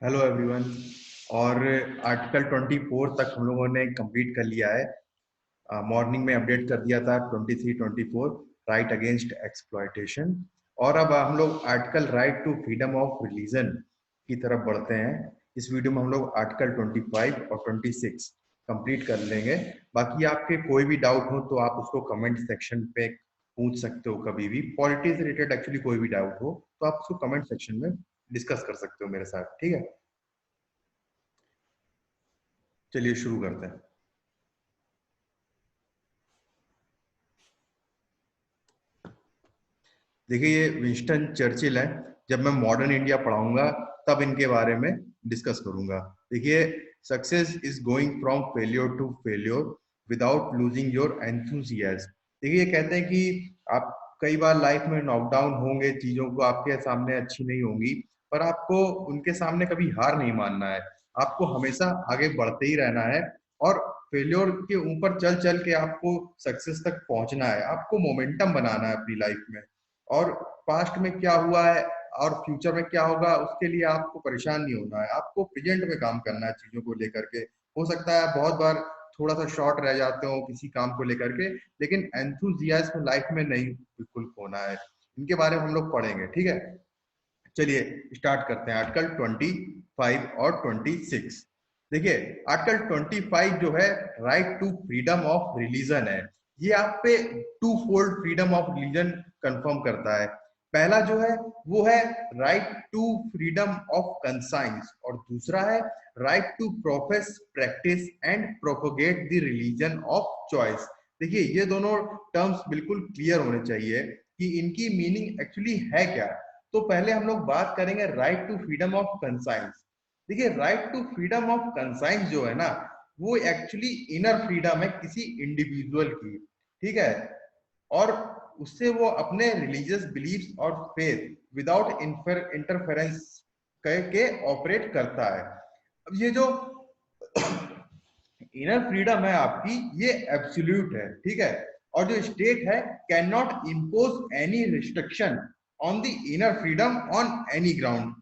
Hello everyone. और article 24 तक हम लोगों ने कंप्लीट कर लिया है। मॉर्निंग में अपडेट कर दिया था 23 24 राइट अगेंस्ट एक्सप्लॉयटेशन। और अब हम लोग article right to freedom of religion की तरफ बढ़ते हैं। इस वीडियो में हम लोग आर्टिकल 25 और 26 कंप्लीट कर लेंगे। बाकी आपके कोई भी डाउट हो तो आप उसको कमेंट सेक्शन पे पूछ सकते हो। कभी भी पॉलिटिक्स से रिलेटेड एक्चुअली कोई भी डाउट हो तो आप उसको कमेंट सेक्शन में डिस्कस कर सकते हो मेरे साथ, ठीक है। चलिए शुरू करते हैं। देखिए, ये विंस्टन चर्चिल है। जब मैं मॉडर्न इंडिया पढ़ाऊंगा तब इनके बारे में डिस्कस करूंगा। देखिए, success is going from failure to failure without losing your enthusiasm. देखिए, ये कहते हैं कि आप कई बार लाइफ में नॉकडाउन होंगे, चीजों को आपके सामने अच्छी नहीं होंगी, पर आपको उनके सामने कभी हार नहीं मानना है। आपको हमेशा आगे बढ़ते ही रहना है और फेलियर के ऊपर चल चल के आपको सक्सेस तक पहुंचना है। आपको मोमेंटम बनाना है अपनी लाइफ में। और पास्ट में क्या हुआ है और फ्यूचर में क्या होगा उसके लिए आपको परेशान नहीं होना है। आपको प्रेजेंट में काम करना है चीजों को लेकर के। हो सकता है बहुत बार थोड़ा सा शॉर्ट रह जाते हो किसी काम को लेकर के, लेकिन एंथुजियाज्म लाइफ में नहीं बिल्कुल खोना है। इनके बारे में हम लोग पढ़ेंगे, ठीक है। चलिए स्टार्ट करते हैं आर्टिकल 25 और 26। देखिए, आर्टिकल 25 जो है right to freedom of religion है। ये आप पे twofold freedom of religion confirm करता है। पहला जो है वो है right to freedom of conscience और दूसरा है right to profess practise and propagate the religion of choice. देखिए, ये दोनों टर्म्स बिल्कुल क्लियर होने चाहिए कि इनकी मीनिंग एक्चुअली है क्या। तो पहले हम लोग बात करेंगे right to freedom of conscience. देखिए, right to freedom of conscience जो है ना, वो एक्चुअली इनर फ्रीडम है किसी इंडिविजुअल की, ठीक है। और उससे वो अपने रिलीजियस बिलीफ्स और फेथ विदाउट इंटरफेरेंस के ऑपरेट करता है। अब ये जो इनर फ्रीडम है आपकी, ये एब्सोल्यूट है, ठीक है। और जो स्टेट है can not impose any restriction on the inner freedom on any ground.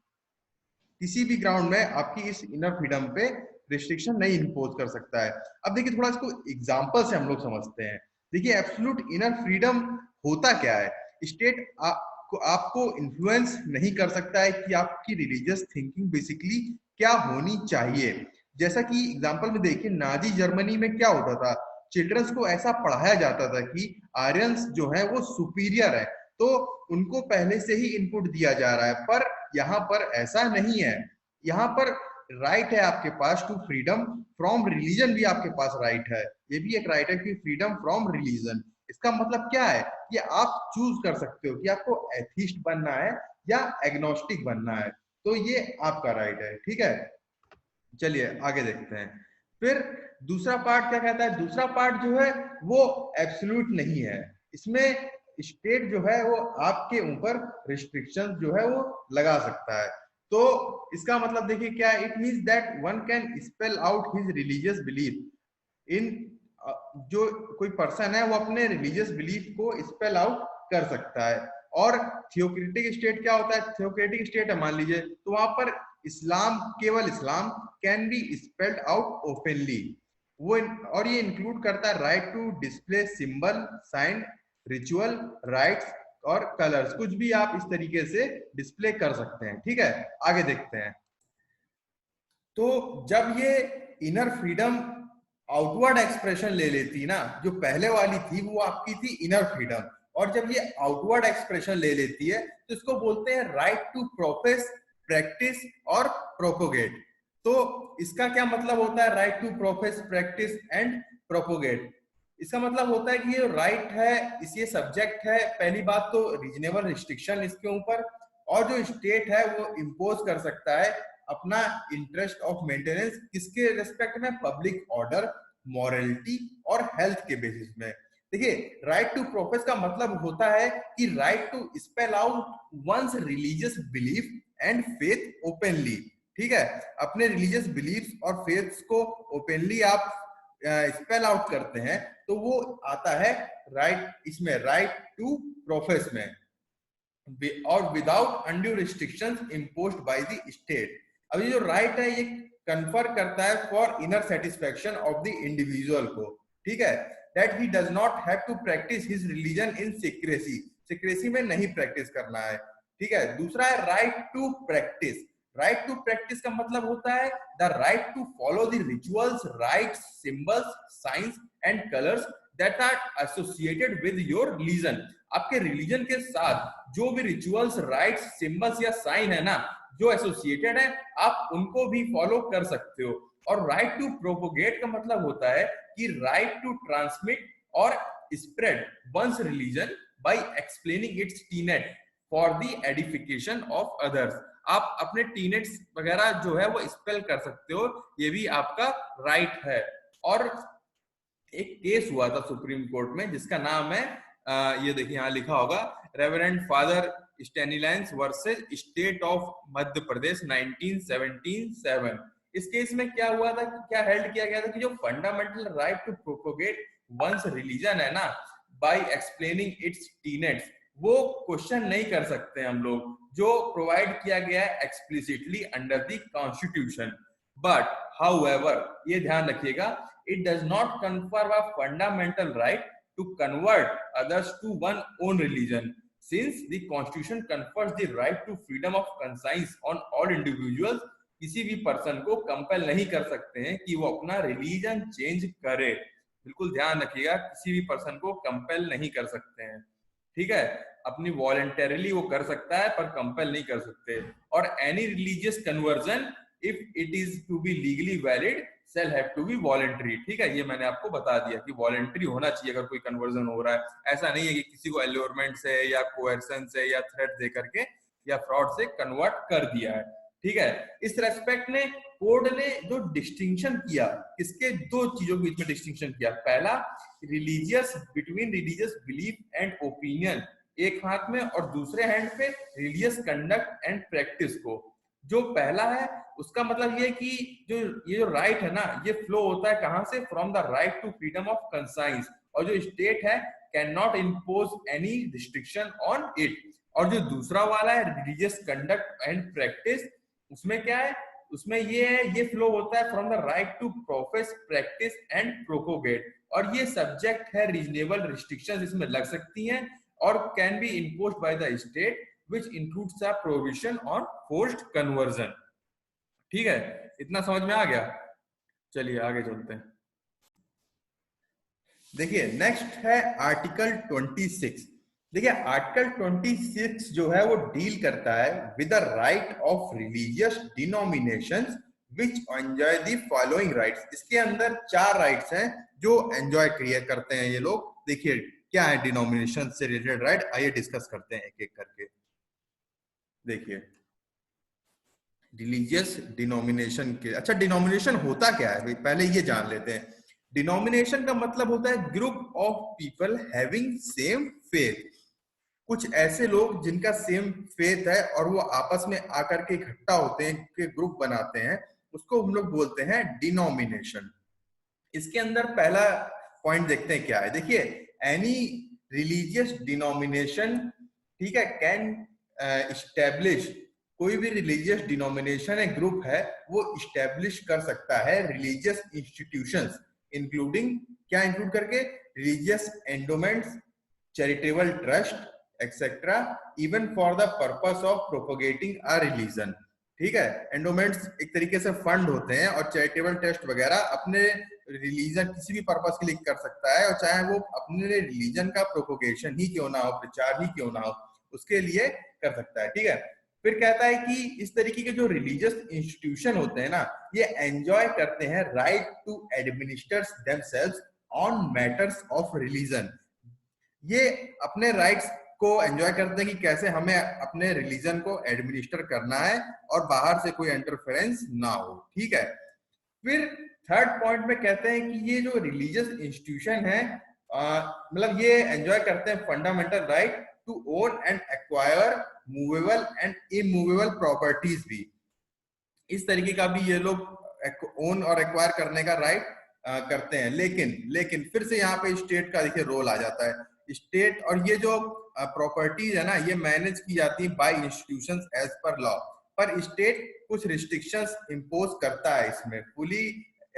किसी भी ग्राउंड में आपकी इस इनर फ्रीडम पे रिस्ट्रिक्शन नहीं इम्पोज कर सकता है। अब देखिए, थोड़ा इसको एग्जांपल से हम लोग समझते हैं। देखिए, एब्सोल्यूट इनर फ्रीडम होता क्या है। स्टेट आपको इन्फ्लुएंस नहीं कर सकता है कि आपकी रिलीजियस थिंकिंग बेसिकली क्या होनी चाहिए। जैसा कि एग्जांपल में देखिए, नाजी जर्मनी में क्या होता था। चिल्ड्रंस को ऐसा पढ़ाया जाता था कि आर्यंस जो है वो सुपीरियर है, तो उनको पहले से ही इनपुट दिया जा रहा है। पर यहाँ पर ऐसा नहीं है। यहाँ पर राइट है आपके पास टू फ्रीडम फ्रॉम रिलीजन, भी आपके पास राइट है। ये भी एक राइट है कि फ्रीडम फ्रॉम रिलीजन। इसका मतलब क्या है कि आप चूज कर सकते हो कि आपको एथिस्ट बनना है या एग्नोस्टिक बनना है। तो ये आपका राइट है, ठीक है। चलिए आगे देखते हैं। फिर दूसरा पार्ट क्या कहता है। दूसरा पार्ट जो है वो एब्सोल्यूट नहीं है। इसमें स्टेट जो है वो आपके ऊपर रिस्ट्रिक्शन जो है वो लगा सकता है। तो इसका मतलब देखिए क्या है। It means that one can spell out his religious belief in, जो कोई पर्सन है वो अपने रिलीजियस बिलीफ को स्पेल आउट कर सकता है। और थियोक्रेटिक स्टेट क्या होता है। थियोक्रेटिक स्टेट है मान लीजिए, तो वहां पर इस्लाम, केवल Islam can be spelled out openly. वो और ये इंक्लूड करता है right to display symbol, sign, ritual, rites और कलर्स। कुछ भी आप इस तरीके से डिस्प्ले कर सकते हैं, ठीक है। आगे देखते हैं। तो जब ये इनर फ्रीडम आउटवर्ड एक्सप्रेशन ले लेती ना, जो पहले वाली थी वो आपकी थी इनर फ्रीडम, और जब ये आउटवर्ड एक्सप्रेशन ले लेती है तो इसको बोलते हैं राइट टू प्रोफेस, प्रैक्टिस और प्रोपोगेट। तो इसका क्या मतलब होता है right to profess, practise and propagate. इसका मतलब होता है कि ये राइट है, इस ये सब्जेक्ट है। पहली बात तो रीजनेबल रिस्ट्रिक्शन इसके ऊपर, और जो स्टेट है वो इम्पोज कर सकता है अपना इंटरेस्ट ऑफ मेंटेनेंस किसके रेस्पेक्ट में, पब्लिक ऑर्डर, मॉरलिटी और हेल्थ के बेसिस में। देखिए, राइट टू प्रोफेस का मतलब होता है कि right to spell out one's religious belief and faith openly, ठीक है। अपने रिलीजियस बिलीफ्स और फेथ्स को ओपनली आप स्पेल आउट करते हैं तो वो आता है राइट, इसमें राइट टू प्रोफेस में, और without undue restrictions imposed by the state. अब ये जो राइट है ये कन्फर करता है for inner satisfaction of the individual को, ठीक है, that he does not have to practise his religion in secrecy, secrecy में नहीं प्रैक्टिस करना है, ठीक है। दूसरा है right to practise. Right to practise का मतलब होता है the right to follow the rituals, rites, symbols, signs and colours that are associated with your religion. आपके रिलीजन के साथ जो भी रिचुअल्स, राइट्स, सिंबल्स या साइन है ना जो एसोसिएटेड है, आप उनको भी फॉलो कर सकते हो। और राइट टू प्रोपोगेट का मतलब होता है कि राइट टू ट्रांसमिट और spread one's religion by explaining its tenet for the edification of others. आप अपने टीनेट्स वगैरह जो है वो स्पेल कर सकते हो, ये भी आपका राइट है। और एक केस हुआ था सुप्रीम कोर्ट में जिसका नाम है ये देखिए यहाँ लिखा होगा, reverend father Stanislaus versus state of Madhya Pradesh 1977। इस केस में क्या हुआ था, क्या हेल्ड किया गया था कि जो fundamental right to propagate one's religion है ना बाय एक्सप्लेनिंग इट्स टीनेट्स, वो क्वेश्चन नहीं कर सकते हम लोग, जो प्रोवाइड किया गया है explicitly under the constitution. But however ये ध्यान रखिएगा, it does not confer a fundamental right to convert others to one own religion, since the constitution confers the right to freedom of conscience on all individuals। किसी भी person को compel नहीं कर सकते हैं कि वो अपना रिलीजन चेंज करे, बिल्कुल ध्यान रखिएगा, किसी भी पर्सन को कंपेल नहीं कर सकते हैं, ठीक है। अपनी वॉलंटरीली वो कर सकता है पर कंपेल नहीं कर सकते। और any religious conversion if it is to be legally valid shall have to be voluntary, ठीक है। ये मैंने आपको बता दिया कि वॉलंटरी होना चाहिए अगर कोई कन्वर्जन हो रहा है। ऐसा नहीं है कि किसी को एल्योरमेंट से या कोएर्सन से या थ्रेट दे करके या फ्रॉड से कन्वर्ट कर दिया है, ठीक है। इस रेस्पेक्ट में कोड ने जो डिस्टिंक्शन किया, इसके दो चीजों के बीच में डिस्टिंक्शन किया। पहला, religious, between religious belief and opinion एक हाथ में, और दूसरे हैंड पे रिलीजियस कंडक्ट एंड प्रैक्टिस को। जो पहला है उसका मतलब ये कि ये जो राइट है ना ये फ्लो होता है कहां से, from the right to freedom of conscience, और जो स्टेट है can not impose any restriction on it. और जो दूसरा वाला है रिलीजियस कंडक्ट एंड प्रैक्टिस, उसमें क्या है, उसमें ये है, ये फ्लो होता है from the right to profess, practise and propagate. और ये सब्जेक्ट है रीजनेबल रिस्ट्रिक्शंस इसमें लग सकती हैं और can be imposed by the state which includes a provision on forced conversion, ठीक है। इतना समझ में आ गया, चलिए आगे चलते हैं। देखिए नेक्स्ट है आर्टिकल 26। देखिए आर्टिकल 26 जो है वो डील करता है with the right of religious denominations which enjoy the following rights। इसके अंदर 4 राइट्स हैं जो एंजॉय करते हैं ये लोग। देखिए क्या है डिनोमिनेशन से रिलेटेड राइट, आइए डिस्कस करते हैं एक एक करके। देखिए रिलीजियस डिनोमिनेशन के, अच्छा डिनोमिनेशन होता क्या है पहले ये जान लेते हैं। डिनोमिनेशन का मतलब होता है group of people having same faith. कुछ ऐसे लोग जिनका सेम फेथ है और वो आपस में आकर के इकट्ठा होते हैं, के ग्रुप बनाते हैं, उसको हम लोग बोलते हैं डिनोमिनेशन। इसके अंदर पहला पॉइंट देखते हैं क्या है। देखिए एनी रिलीजियस डिनोमिनेशन, ठीक है, कैन इस्टेब्लिश, कोई भी रिलीजियस डिनोमिनेशन है, ग्रुप है, वो इस्टेब्लिश कर सकता है रिलीजियस इंस्टीट्यूशंस, इंक्लूडिंग क्या इंक्लूड करके, religious endowments, charitable trust etcetera, even for the purpose of propagating a religion, ठीक है। एंडोमेंट्स एक तरीके से फंड होते हैं और चैरिटेबल ट्रस्ट वगैरह अपने रिलीजन किसी भी पर्पस के लिए कर सकता है, और चाहे वो अपने रिलीजन का प्रोपोगेशन ही क्यों ना हो, प्रचार ही क्यों ना हो, उसके लिए कर सकता है, ठीक है। फिर कहता है कि इस तरीके के जो रिलीजियस इंस्टीट्यूशन होते हैं ना, ये एंजॉय करते हैं right to administer themselves on matters of religion. ये अपने राइट्स को एंजॉय करते हैं कि कैसे हमें अपने रिलीजन को एडमिनिस्टर करना है और बाहर से कोई इंटरफेरेंस ना हो, ठीक है। फिर थर्ड पॉइंट में कहते हैं कि ये जो रिलीजियस इंस्टीट्यूशन है मतलब ये एंजॉय करते हैं fundamental right to own and acquire movable and immovable properties भी। इस तरीके का भी ये लोग ओन और एक्वायर करने का राइट करते हैं। लेकिन फिर से यहाँ पे स्टेट का देखिए रोल आ जाता है। स्टेट और ये जो प्रॉपर्टीज है ना, ये मैनेज की जाती है by institutions as per law. पर स्टेट कुछ रिस्ट्रिक्शंस इंपोज करता है, इसमें फुली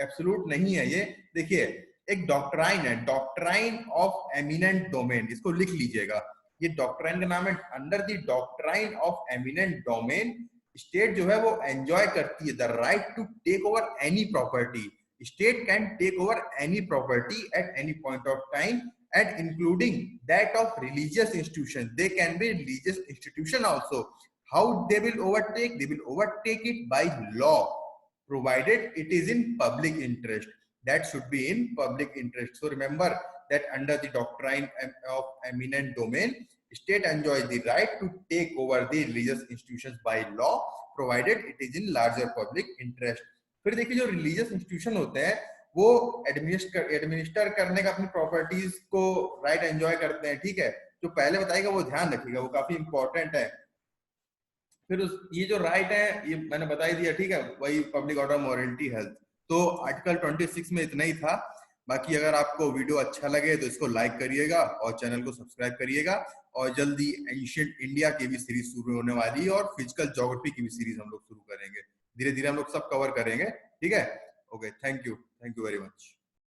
एब्सोल्यूट नहीं है ये। देखिए एक डॉक्ट्राइन है, डॉक्ट्राइन ऑफ एमिनेंट डोमेन, इसको लिख लीजिएगा, ये डॉक्ट्राइन का नाम है। Under the doctrine of eminent domain state जो है वो एंजॉय करती है the right to take over any property. State can take over any property at any point of time, and including that of religious institutions. They can be religious institution also. How they will overtake? They will overtake it by law, provided it is in public interest. That should be in public interest. So remember that under the doctrine of eminent domain, state enjoys the right to take over the religious institutions by law, provided it is in larger public interest. फिर देखिए जो religious institution होते हैं वो administer करने का अपनी properties को राइट एंजॉय करते हैं, ठीक है। जो पहले बताएगा वो ध्यान रखिएगा, वो काफी इंपॉर्टेंट है। फिर ये जो राइट है ये मैंने बता ही दिया, ठीक है, वही पब्लिक ऑर्डर, मॉरलिटी, हेल्थ। तो आर्टिकल 26 में इतना ही था। बाकी अगर आपको वीडियो अच्छा लगे तो इसको लाइक करिएगा और चैनल को सब्सक्राइब करिएगा। और जल्दी एंशिएंट इंडिया की भी सीरीज शुरू होने वाली है और फिजिकल ज्योग्राफी की भी सीरीज हम लोग शुरू करेंगे। धीरे धीरे हम लोग सब कवर करेंगे, ठीक है। Okay, thank you very much.